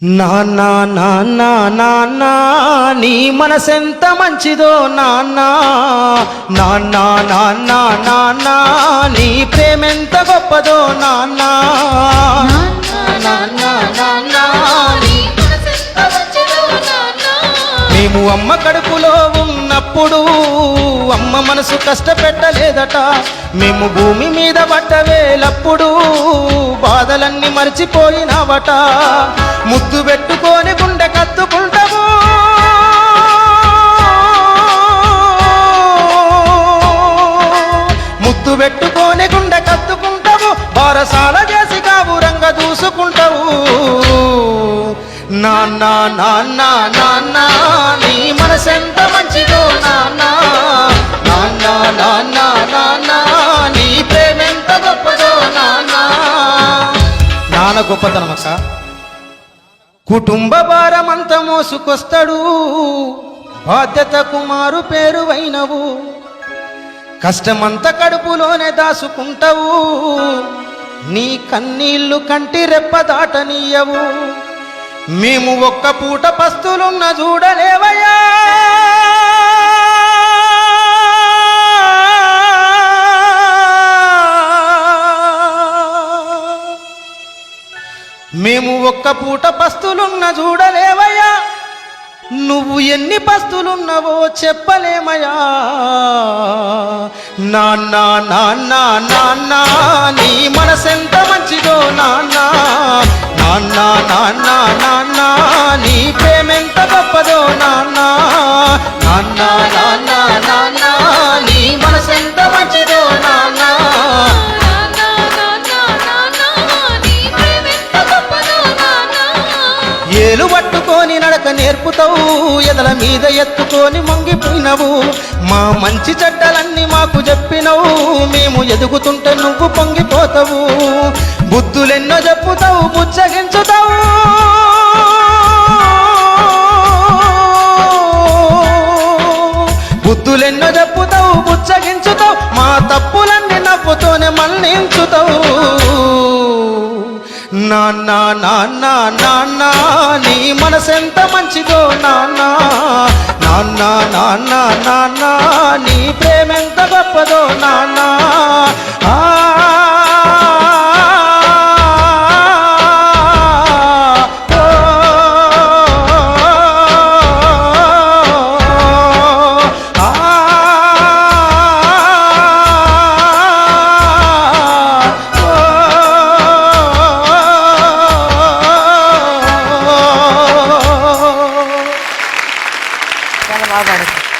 నాన్న నాన్న నాన్న నీ మనసెంత మంచిదో నాన్న నాన్న నాన్న నాన్న నీ ప్రేమెంత గొప్పదో నాన్న నాన్న నాన్న మేము అమ్మ కడుపులో ఉన్నప్పుడు అమ్మ మనసు కష్టపెట్టలేదట. మేము భూమి మీద పడ్డవేలప్పుడు బాధలన్నీ మర్చిపోయినావట. ముద్దు పెట్టుకొని గుండె కత్తుకుంటావు, ముద్దు పెట్టుకొని గుండె కత్తుకుంటావు, బారసాల చేసి కావురంగా దూసుకుంటావు. నాన్న నాన్న నాన్న నీ మనసెంత మంచిదో నాన్న నాన్న నాన్న నాన్న నీ ప్రేమెంత గొప్పదో నాన్న. నాన్న గొప్పతనం అక్క. కుటుంబ భారమంతా మోసుకొస్తాడు, బాధ్యతకు మారు పేరువైనవు. కష్టమంతా కడుపులోనే దాసుకుంటావు, నీ కన్నీళ్లు కంటి రెప్ప దాటనీయవు. మేము ఒక్క పూట పస్తులున్న చూడలేవయ్యా, మేము ఒక్క పూట పస్తులున్న చూడలేవయ్యా. నువ్వు ఎన్ని పస్తులున్నావో చెప్పలేమయ్యా. నాన్న నాన్న నాన్న నీ మనసెంత మంచిదో నాన్న నాన్న నాన్న నాన్న నీ ప్రేమెంత గొప్పదో నాన్న నాన్న నాన్న నాన్న నీ మనసెంత మంచిదో నాన్న. ఏలు పట్టుకొని నడక నేర్పుతావు, ఎదల మీద ఎత్తుకొని మొంగిపోయినవు. మా మంచి చెడ్డలన్నీ మాకు చెప్పినవు, మేము ఎదుగుతుంటే నువ్వు పొంగిపోతావు. బుద్ధులెన్నో చెప్పుతావు, బుచ్చగించుతావు. బుద్ధులెన్నో చెప్పుతావు, బుచ్చగించుతావు. మా తప్పులన్నీ నవ్వుతోనే మన్నించుతావు. నాన్న నాన్న నాన్న నీ మనసెంత మంచిదో నాన్న నాన్న నాన్న నాన్న నీ ప్రేమెంత గొప్పదో నాన్న. చాలా బాగా పాడారు.